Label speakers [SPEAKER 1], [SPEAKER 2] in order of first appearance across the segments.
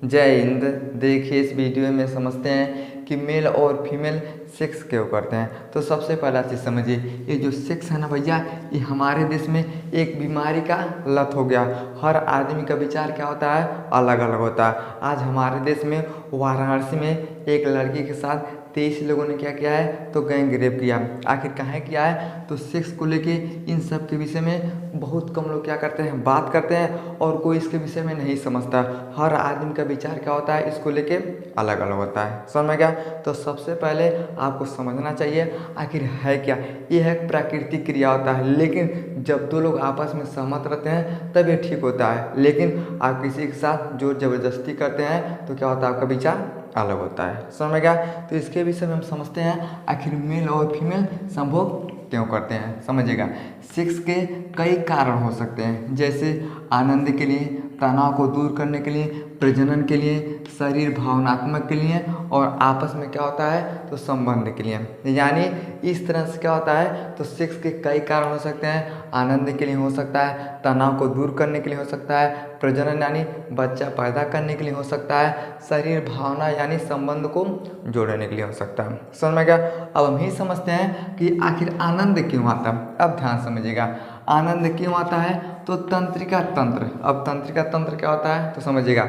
[SPEAKER 1] जय हिंद। देखिए इस वीडियो में समझते हैं कि मेल और फीमेल सेक्स क्यों करते हैं। तो सबसे पहला चीज़ समझिए, ये जो सेक्स है ना भैया, ये हमारे देश में एक बीमारी का लत हो गया। हर आदमी का विचार क्या होता है, अलग अलग होता है। आज हमारे देश में वाराणसी में एक लड़की के साथ 23 लोगों ने क्या किया है, तो गैंग रेप किया। आखिर कहाँ किया है, तो सेक्स को लेके इन सब के विषय में बहुत कम लोग क्या करते हैं, बात करते हैं और कोई इसके विषय में नहीं समझता। हर आदमी का विचार क्या होता है, इसको लेके अलग अलग होता है। समझ में गया। तो सबसे पहले आपको समझना चाहिए आखिर है क्या। ये है प्राकृतिक क्रिया होता है, लेकिन जब दो लोग आपस में सहमत रहते हैं तब ये ठीक होता है। लेकिन आप किसी के साथ जोर जबरदस्ती करते हैं तो क्या होता है, आपका विचार अलग होता है। समझ में गया। तो इसके विषय में हम समझते हैं आखिर मेल और फीमेल संभोग क्यों करते हैं। समझिएगा, सेक्स के कई कारण हो सकते हैं, जैसे आनंद के लिए, तनाव को दूर करने के लिए, प्रजनन के लिए, शरीर भावनात्मक के लिए और आपस में क्या होता है, तो संबंध के लिए। यानी इस तरह से क्या होता है, तो सेक्स के कई कारण हो सकते हैं। आनंद के लिए हो सकता है, तनाव को दूर करने के लिए हो सकता है, प्रजनन यानी बच्चा पैदा करने के लिए हो सकता है, शरीर भावना यानी संबंध को जोड़ने के लिए हो सकता है। समझ में गया। अब हम ही समझते हैं कि आखिर आनंद क्यों आता है। अब ध्यान समझिएगा, आनंद क्यों आता है, तो तंत्रिका तंत्र। अब तंत्रिका तंत्र क्या होता है, तो समझिएगा,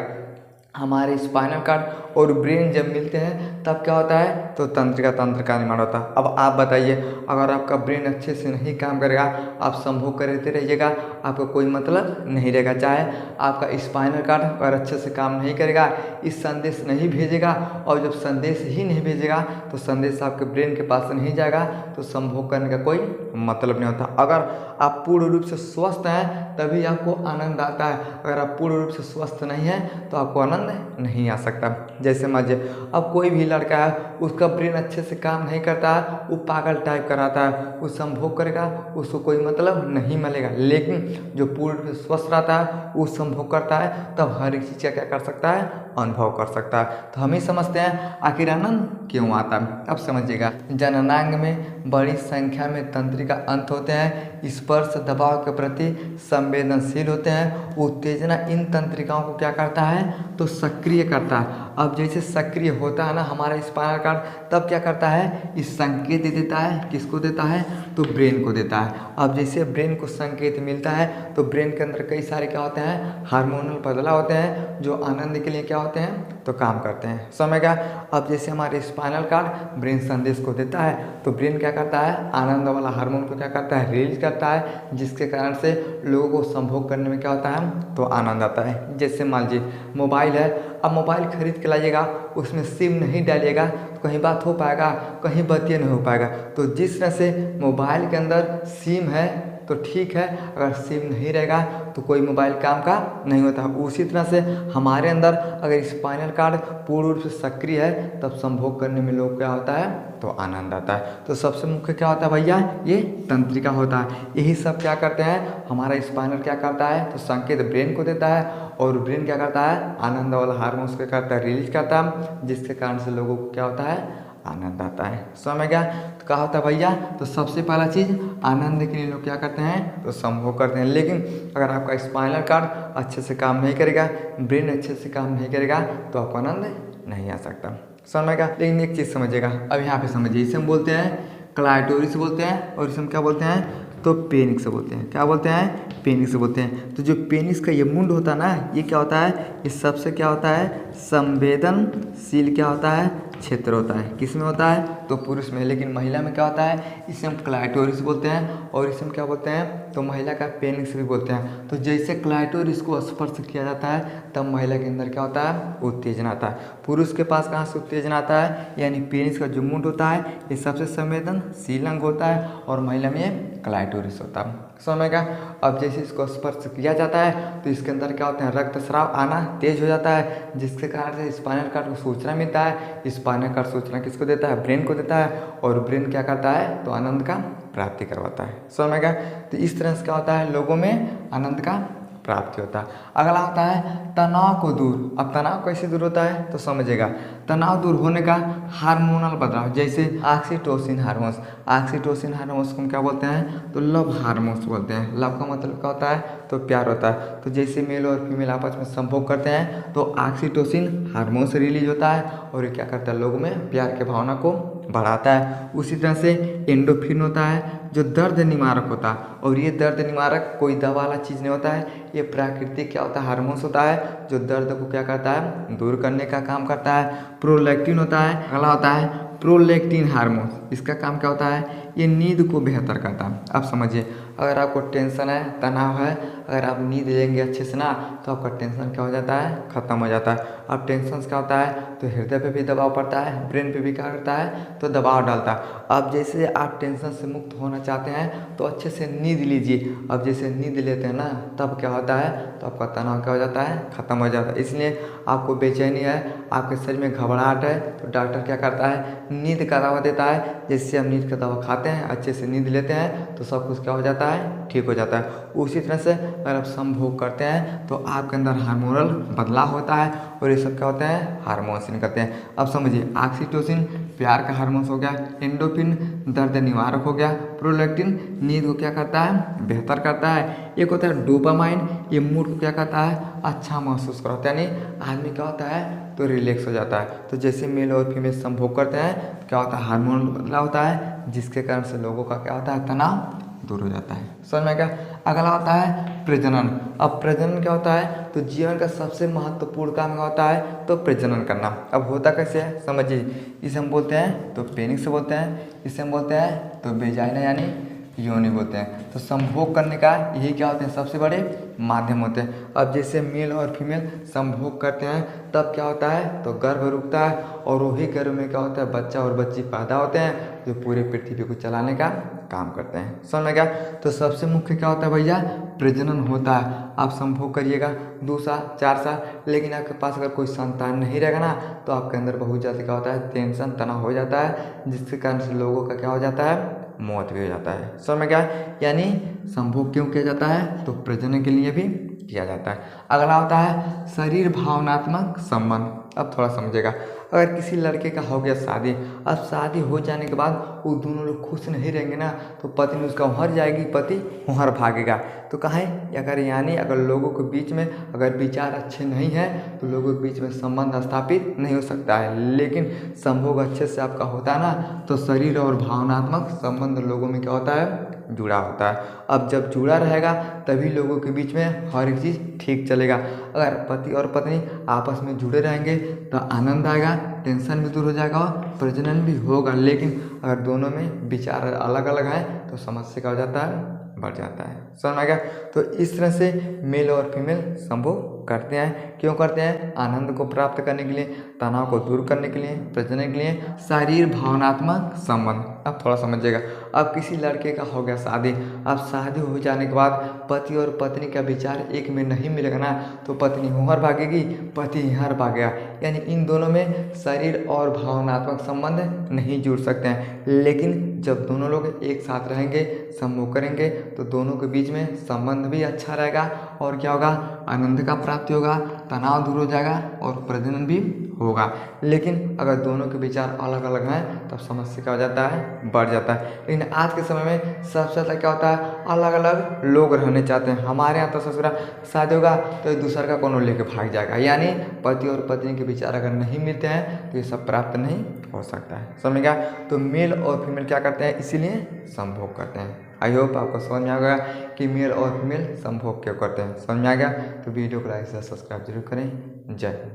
[SPEAKER 1] हमारे स्पाइनल कार्ड और ब्रेन जब मिलते हैं तब क्या होता है, तो तंत्रिका तंत्र का निर्माण होता है। अब आप बताइए, अगर आपका ब्रेन अच्छे से नहीं काम करेगा, आप संभोग करते रहिएगा, आपका कोई मतलब नहीं रहेगा। चाहे आपका स्पाइनल कार्ड अगर अच्छे से काम नहीं करेगा, इस संदेश नहीं भेजेगा, और जब संदेश ही नहीं भेजेगा तो संदेश आपके ब्रेन के पास नहीं जाएगा, तो संभोग करने का कोई मतलब नहीं होता। अगर आप पूर्ण रूप से स्वस्थ हैं तभी आपको आनंद आता है। अगर आप पूर्ण रूप से स्वस्थ नहीं हैं तो आपको आनंद नहीं आ सकता। जैसे मानिए, अब कोई भी लड़का है, उसका ब्रेन अच्छे से काम नहीं करता है, वो पागल टाइप कराता है, वो संभोग करेगा, उसको कोई मतलब नहीं मिलेगा। लेकिन जो पूर्ण रूप से स्वस्थ रहता है, वो संभोग करता है, तब हर एक चीज़ का क्या कर सकता है, अनुभव कर सकता है। तो हम ही समझते हैं आखिर आनंद क्यों आता है। अब समझिएगा, जननांग में बड़ी संख्या में तंत्रिका अंत होते हैं, स्पर्श दबाव के प्रति संवेदनशील होते हैं। उत्तेजना इन तंत्रिकाओं को क्या करता है, तो सक्रिय करता है। अब जैसे सक्रिय होता है ना हमारा स्पाइनल कार्ड, तब क्या करता है, इस संकेत दे देता है। किसको देता है, तो ब्रेन को देता है। अब जैसे ब्रेन को संकेत मिलता है तो ब्रेन के अंदर कई सारे क्या होते हैं, हार्मोनल बदलाव होते हैं, जो आनंद के लिए क्या होते हैं, तो काम करते हैं। समझ गया। अब जैसे हमारे स्पाइनल कार्ड ब्रेन संदेश को देता है, तो ब्रेन क्या करता है, आनंद वाला हार्मोन को क्या करता है, रिलीज करता है, जिसके कारण से लोगों को संभोग करने में क्या होता है, तो आनंद आता है। जैसे मान लीजिए मोबाइल है, अब मोबाइल खरीद के लाइएगा, उसमें सिम नहीं डालिएगा तो कहीं बात हो पाएगा, कहीं बातें नहीं हो पाएगा। तो जिस तरह से मोबाइल के अंदर सिम है तो ठीक है, अगर सिम नहीं रहेगा तो कोई मोबाइल काम का नहीं होता। उसी तरह से हमारे अंदर अगर स्पाइनल कार्ड पूर्ण रूप से सक्रिय है, तब संभोग करने में लोग क्या होता है, तो आनंद आता है। तो सबसे मुख्य क्या होता है भैया, ये तंत्रिका होता है। यही सब क्या करते हैं, हमारा स्पाइनल क्या करता है, तो संकेत ब्रेन को देता है, और ब्रेन क्या करता है, आनंद वाला हार्मोन्स क्या करता है, रिलीज करता है, जिसके कारण से लोगों को क्या होता है, आनंद आता है। समझ में गया। तो कहा होता है भैया, तो सबसे पहला चीज़, आनंद के लिए लोग क्या करते हैं, तो संभोग करते हैं। लेकिन अगर आपका स्पाइनल कार्ड अच्छे से काम नहीं करेगा, ब्रेन अच्छे से काम नहीं करेगा, तो आपको आनंद नहीं आ सकता। समझ में गया। लेकिन एक चीज़ समझिएगा, अब यहाँ पे समझिए, इसे हम बोलते हैं क्लाइटोरिस बोलते हैं, और इसे हम क्या बोलते हैं, तो पेनिस बोलते हैं। क्या बोलते हैं, पेनिस बोलते हैं। तो जो पेनिस का ये मुंड होता है ना, ये क्या होता है, इस सबसे क्या होता है, संवेदनशील क्या होता है, क्षेत्र होता है। किस में होता है, तो पुरुष में। लेकिन महिला में क्या होता है, इसे हम क्लाइटोरिस बोलते हैं, और इसे हम क्या बोलते हैं, तो महिला का पेनिस भी बोलते हैं। तो जैसे क्लाइटोरिस को स्पर्श किया जाता है, तब महिला के अंदर क्या होता है, उत्तेजना आता है। पुरुष के पास कहाँ से उत्तेजना आता है, यानी पेनिस का जो मुंड होता है, ये सबसे संवेदनशील अंग होता है, और महिला में क्लाइटोरिस होता है। समझ गया। अब जैसे इसको स्पर्श किया जाता है तो इसके अंदर क्या होता है, रक्त स्राव आना तेज हो जाता है, जिसके कारण से स्पाइनल कार्ड को सूचना मिलता है। स्पाइनल कार्ड सूचना किसको देता है, ब्रेन को देता है, और ब्रेन क्या करता है, तो आनंद का प्राप्ति करवाता है। समझ गया। तो इस तरह से क्या होता है, लोगों में आनंद का प्राप्ति होता है। अगला होता है तनाव को दूर। अब तनाव कैसे दूर होता है, तो समझिएगा, तनाव दूर होने का हार्मोनल बदलाव, जैसे ऑक्सीटोसिन हार्मोन्स। ऑक्सीटोसिन हार्मोन्स को हम क्या बोलते हैं, तो लव हार्मोन्स बोलते हैं। लव का मतलब क्या होता है, तो प्यार होता है। तो जैसे मेल और फीमेल आपस में संभोग करते हैं तो ऑक्सीटोसिन हार्मोन से रिलीज होता है और ये क्या करता है, लोगों में प्यार की भावना को बढ़ाता है। उसी तरह से एंडोफिन होता है जो दर्द निवारक होता है, और ये दर्द निवारक कोई दवा वाला चीज़ नहीं होता है, ये प्राकृतिक क्या होता है, हार्मोन्स होता है जो दर्द को क्या करता है, दूर करने का काम करता है। प्रोलैक्टिन होता है, अगला होता है प्रोलैक्टिन हार्मोन, इसका काम क्या होता है, ये नींद को बेहतर करता है। अब समझिए, अगर आपको टेंशन है, तनाव है, अगर आप नींद लेंगे अच्छे से ना तो आपका टेंशन क्या हो जाता है, ख़त्म हो जाता है। अब टेंशन क्या होता है, तो हृदय पे भी दबाव पड़ता है, ब्रेन पे भी क्या करता है, तो दबाव डालता है। अब जैसे आप टेंशन से मुक्त होना चाहते हैं तो अच्छे से नींद लीजिए। अब जैसे नींद लेते हैं ना तब क्या होता है, तो आपका तनाव क्या हो जाता है, ख़त्म हो जाता है। इसलिए आपको बेचैनी है, आपके शरीर में घबराहट है, तो डॉक्टर क्या करता है, नींद का दवा देता है। जैसे हम नींद का दवा खाते हैं, अच्छे से नींद लेते हैं तो सब कुछ क्या हो जाता है, ठीक हो जाता है। उसी तरह से अगर आप संभोग करते हैं तो आपके अंदर हार्मोनल बदलाव होता है और ये सब क्या होते हैं, हार्मोन्स निकलते हैं। अब समझिए, ऑक्सीटोसिन प्यार का हार्मोन्स हो गया, एंडोफिन दर्द निवारक हो गया, प्रोलैक्टिन नींद को क्या करता है, बेहतर करता है। एक होता है डोपामाइन, ये मूड को क्या करता है, अच्छा महसूस कराता है, यानी आदमी क्या होता है, तो रिलैक्स हो जाता है। तो जैसे मेल और फीमेल संभोग करते हैं तो क्या होता है, हार्मोन बदलाव होता है जिसके कारण से लोगों का क्या होता है, तनाव दूर हो जाता है। समझ में क्या। अगला होता है प्रजनन। अब प्रजनन क्या होता है, तो जीवन का सबसे महत्वपूर्ण काम क्या होता है, तो प्रजनन करना। अब होता कैसे है समझिए, इसे हम बोलते हैं तो पेनिस से बोलते हैं, इसे हम बोलते हैं तो वेजाइना यानी योनि बोलते हैं। तो संभोग करने का यही क्या होते हैं, सबसे बड़े माध्यम होते हैं। अब जैसे मेल और फीमेल संभोग करते हैं तब क्या होता है, तो गर्भ रुकता है और वही गर्भ में क्या होता है, बच्चा और बच्ची पैदा होते हैं जो पूरे पृथ्वी को चलाने का काम करते हैं। समझ में क्या। तो सबसे मुख्य क्या होता है भैया, प्रजनन होता है। आप संभोग करिएगा 2 साल 4 साल, लेकिन आपके पास अगर कोई संतान नहीं रहेगा ना तो आपके अंदर बहुत ज़्यादा क्या होता है, टेंशन तनाव हो जाता है, जिसके कारण से लोगों का क्या हो जाता है, मौत भी हो जाता है। समझ में क्या है, यानी संभोग क्यों किया जाता है, तो प्रजनन के लिए भी किया जाता है। अगला होता है शरीर भावनात्मक संबंध। अब थोड़ा समझिएगा, अगर किसी लड़के का हो गया शादी, अब शादी हो जाने के बाद वो दोनों लोग खुश नहीं रहेंगे ना तो पत्नी उसका वहाँ जाएगी, पति वहाँ भागेगा। तो कहें अगर यानी अगर लोगों के बीच में अगर विचार अच्छे नहीं हैं तो लोगों के बीच में संबंध स्थापित नहीं हो सकता है। लेकिन संभोग अच्छे से आपका होता है ना तो शरीर और भावनात्मक संबंध लोगों में क्या होता है, जुड़ा होता है। अब जब जुड़ा रहेगा तभी लोगों के बीच में हर एक चीज़ ठीक चलेगा। अगर पति और पत्नी आपस में जुड़े रहेंगे तो आनंद आएगा, टेंशन भी दूर हो जाएगा और प्रजनन भी होगा। लेकिन अगर दोनों में विचार अलग अलग हैं तो समस्या क्या हो जाता है, बढ़ जाता है। समझ में आ गया। तो इस तरह से मेल और फीमेल संभोग करते हैं। क्यों करते हैं, आनंद को प्राप्त करने के लिए, तनाव को दूर करने के लिए, प्रजनन के लिए, शारीर भावनात्मक संबंध। अब थोड़ा समझिएगा, अब किसी लड़के का हो गया शादी, अब शादी हो जाने के बाद पति और पत्नी का विचार एक में नहीं मिलेगा ना तो पत्नी वहाँ भागेगी, पति यहाँ भागेगा, यानी इन दोनों में शरीर और भावनात्मक संबंध नहीं जुड़ सकते हैं। लेकिन जब दोनों लोग एक साथ रहेंगे, संभोग करेंगे तो दोनों के बीच में संबंध भी अच्छा रहेगा और क्या होगा, आनंद का प्राप्ति होगा, तनाव दूर हो जाएगा और प्रजनन भी होगा। लेकिन अगर दोनों के विचार अलग अलग हैं तब समस्या क्या हो जाता है, बढ़ जाता है। लेकिन आज के समय में सबसे ज़्यादा क्या होता है, अलग अलग लोग रहने चाहते हैं। हमारे यहाँ तो ससुरा शादी होगा तो एक दूसरे का कोनो लेके भाग जाएगा, यानी पति और पत्नी के विचार अगर नहीं मिलते हैं तो ये सब प्राप्त नहीं हो सकता है। समझ गया। तो मेल और फीमेल क्या करते हैं, इसीलिए संभोग करते हैं। आई होप आपको समझ में आ गया कि मेल और फीमेल संभोग क्यों करते हैं। समझ में आ गया तो वीडियो को लाइक से सब्सक्राइब जरूर करें। जय हिंद।